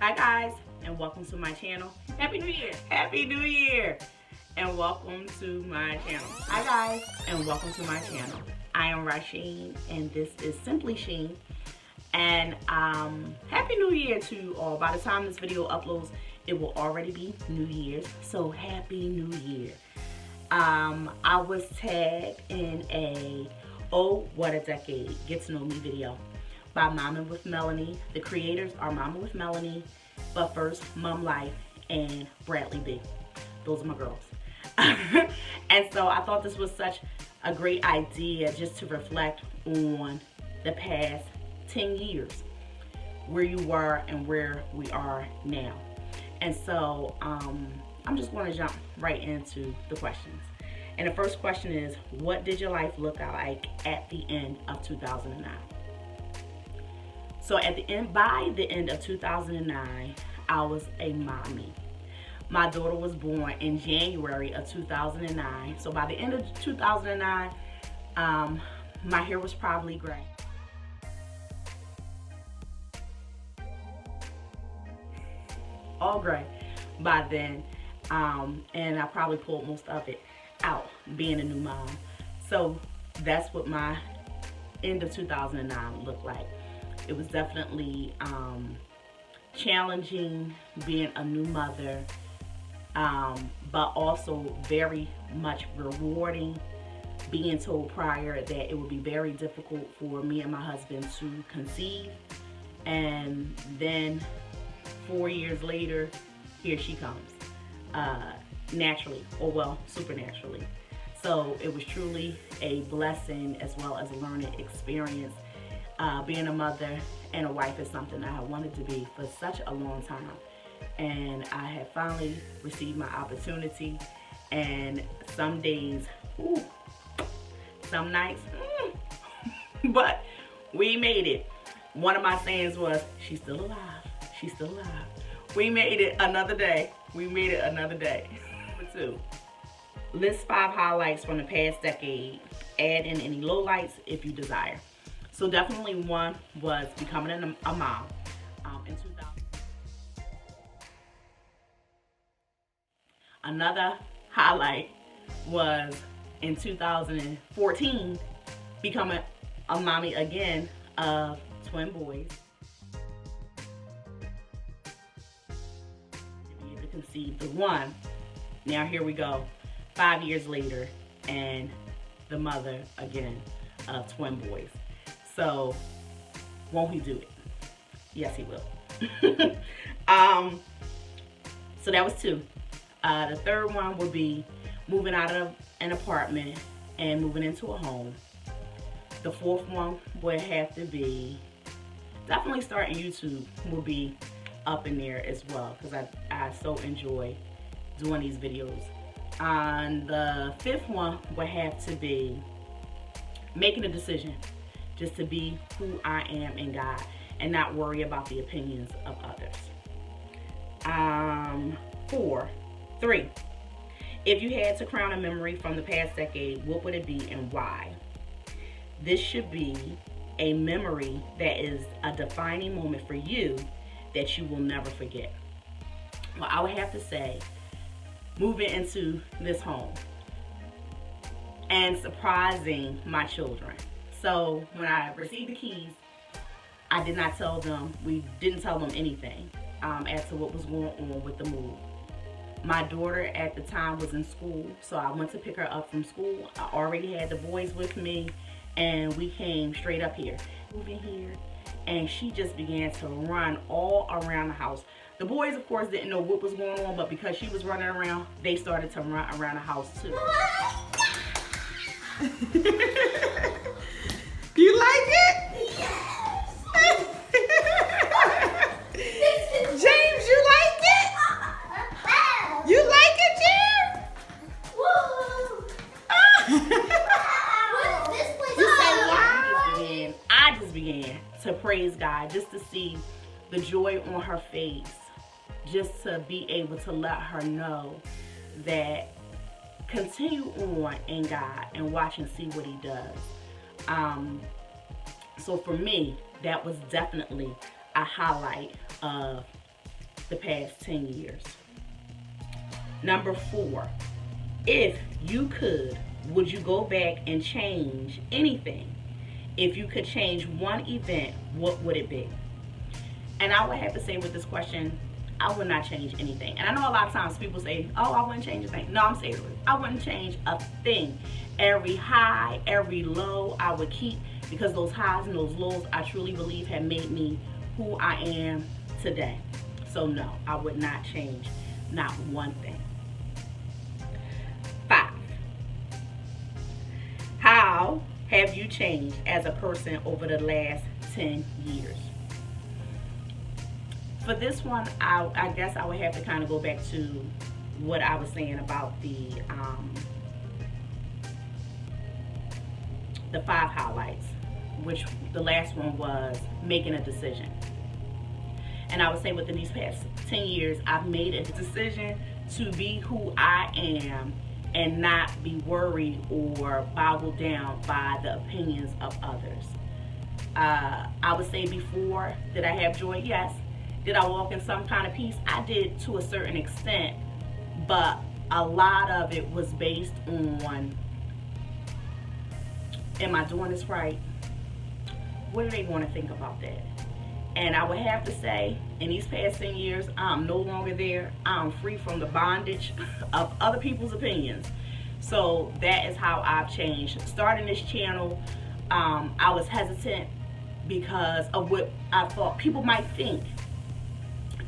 Hi guys, and welcome to my channel. Happy New Year! Happy New Year! And welcome to my channel. Hi guys, and welcome to my channel. I am Rasheen, and this is Simply Sheen. And Happy New Year to you all. By the time this video uploads, it will already be New Year's. So Happy New Year. I was tagged in a "Oh What a Decade" Get to Know Me video by Mama with Melanie. The creators are Mama with Melanie, But First, Mom Life, and Bradley B. Those are my girls. And so I thought this was such a great idea just to reflect on the past 10 years, where you were and where we are now. And so I'm just going to jump right into the questions. And the first question is, what did your life look like at the end of 2009? So by the end of 2009, I was a mommy. My daughter was born in January of 2009. So by the end of 2009, my hair was probably gray. All gray by then. And I probably pulled most of it out being a new mom. So that's what my end of 2009 looked like. It was definitely challenging being a new mother, but also very much rewarding, being told prior that it would be very difficult for me and my husband to conceive. And then 4 years later, here she comes, naturally, or well, supernaturally. So it was truly a blessing as well as a learning experience. Being a mother and a wife is something I have wanted to be for such a long time. And I have finally received my opportunity. And some days, ooh, some nights, but we made it. One of my sayings was, she's still alive. She's still alive. We made it another day. We made it another day. Number 2, list 5 highlights from the past decade. Add in any lowlights if you desire. So definitely one was becoming a mom in 2000. Another highlight was in 2014 becoming a mommy again of twin boys. To conceive the one. Now here we go, 5 years later, and the mother again of twin boys. So, won't he do it? Yes, he will. So that was 2. The third one would be moving out of an apartment and moving into a home. The fourth one would have to be definitely starting YouTube. Will be up in there as well, because I so enjoy doing these videos. And the fifth one would have to be making a decision just to be who I am in God and not worry about the opinions of others. 3, if you had to crown a memory from the past decade, what would it be and why? This should be a memory that is a defining moment for you that you will never forget. Well, I would have to say moving into this home and surprising my children. So when I received the keys, I did not tell them, we didn't tell them anything as to what was going on with the move. My daughter at the time was in school, so I went to pick her up from school. I already had the boys with me, and we came straight up here. Moving here, and she just began to run all around the house. The boys, of course, didn't know what was going on, but because she was running around, they started to run around the house too. You like it? Yes. James, you like it? You like it, James? Woo! You say wow? I just began to praise God, just to see the joy on her face, just to be able to let her know that continue on in God and watch and see what he does. So for me, that was definitely a highlight of the past 10 years. Number 4, if you could, would you go back and change anything? If you could change one event, what would it be? And I would have to say with this question, I would not change anything. And I know a lot of times people say, oh, I wouldn't change a thing. No, I'm serious. I wouldn't change a thing. Every high, every low, I would keep, because those highs and those lows, I truly believe, have made me who I am today. So no, I would not change not one thing. 5, how have you changed as a person over the last 10 years? For this one, I guess I would have to kind of go back to what I was saying about the 5 highlights, which the last one was making a decision. And I would say within these past 10 years, I've made a decision to be who I am and not be worried or boggled down by the opinions of others. I would say before, did I have joy? Yes. Did I walk in some kind of peace? I did, to a certain extent, but a lot of it was based on, am I doing this right? What do they want to think about that? And I would have to say, in these past 10 years, I'm no longer there. I'm free from the bondage of other people's opinions. So that is how I've changed. Starting this channel, I was hesitant because of what I thought people might think.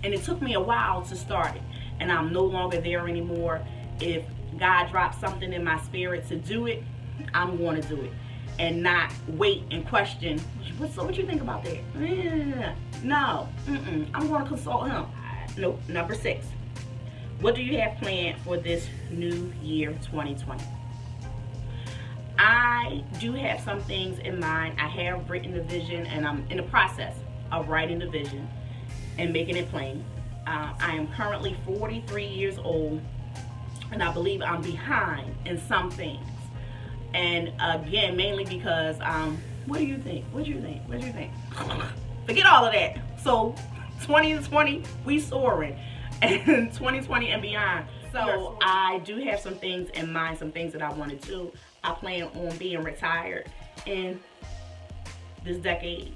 And it took me a while to start it. And I'm no longer there anymore. If God drops something in my spirit to do it, I'm going to do it. And not wait and question, so what you think about that? No, I'm going to consult him. Nope. Number 6, what do you have planned for this new year, 2020? I do have some things in mind. I have written the vision, and I'm in the process of writing the vision and making it plain. I am currently 43 years old, and I believe I'm behind in some things. And again, mainly because, what do you think? What do you think? What do you think? Forget all of that. So 2020, we soaring. And 2020 and beyond. So I do have some things in mind, some things that I want to do. I plan on being retired in this decade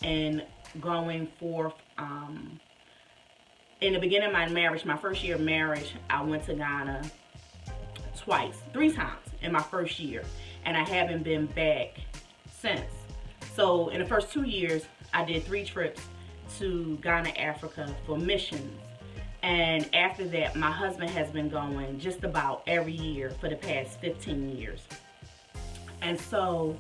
and going forth. In the beginning of my marriage, my first year of marriage, I went to Ghana three times in my first year, and I haven't been back since. So in the first 2 years, I did 3 trips to Ghana, Africa for missions. And after that, my husband has been going just about every year for the past 15 years. And so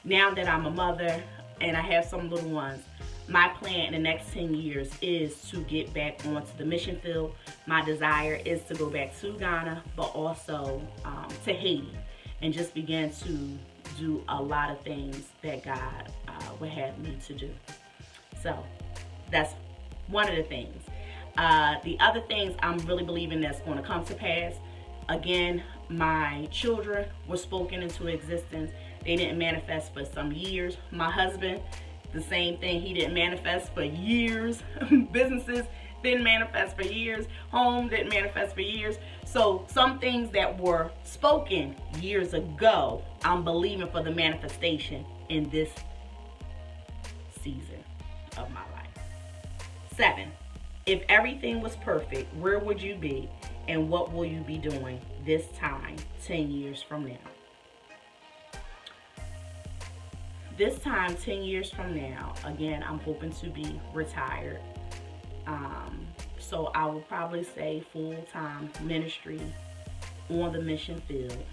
now that I'm a mother and I have some little ones, my plan in the next 10 years is to get back onto the mission field. My desire is to go back to Ghana, but also to Haiti, and just begin to do a lot of things that God would have me to do. So that's one of the things. The other things I'm really believing that's going to come to pass. Again, my children were spoken into existence. They didn't manifest for some years. My husband, the same thing. He didn't manifest for years. Businesses didn't manifest for years. Home didn't manifest for years. So some things that were spoken years ago, I'm believing for the manifestation in this season of my life. 7, if everything was perfect, where would you be, and what will you be doing this time 10 years from now? This time 10 years from now, again, I'm hoping to be retired. So I would probably say full-time ministry on the mission field,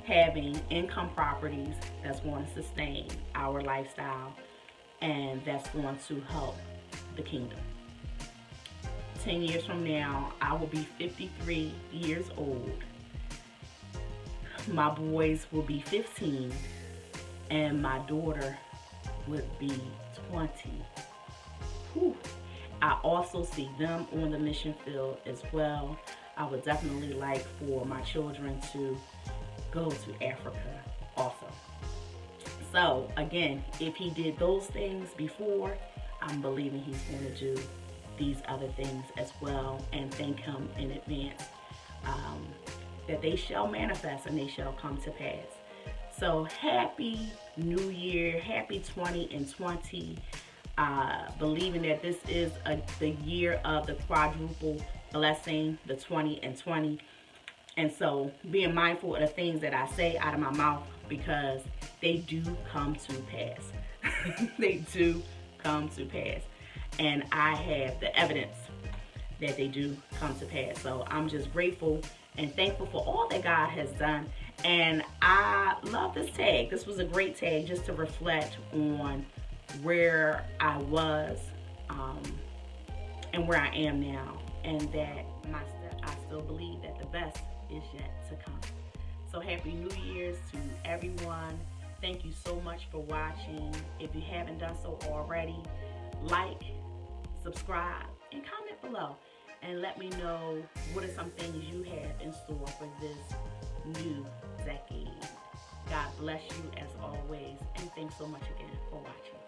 having income properties that's going to sustain our lifestyle, and that's going to help the kingdom. 10 years from now, I will be 53 years old. My boys will be 15, and my daughter would be 20. Whew. I also see them on the mission field as well. I would definitely like for my children to go to Africa also. So again, if he did those things before, I'm believing He's going to do these other things as well, and thank Him in advance that they shall manifest and they shall come to pass. So happy New Year, happy 2020. Believing that this is the year of the quadruple blessing, the 20 and 20. And so being mindful of the things that I say out of my mouth, because they do come to pass. They do come to pass. And I have the evidence that they do come to pass. So I'm just grateful and thankful for all that God has done. And I love this tag. This was a great tag just to reflect on where I was and where I am now. And that I still believe that the best is yet to come. So happy New Year's to everyone. Thank you so much for watching. If you haven't done so already, like, subscribe, and comment below. And let me know what are some things you have in store for this new decade. God bless you as always. And thanks so much again for watching.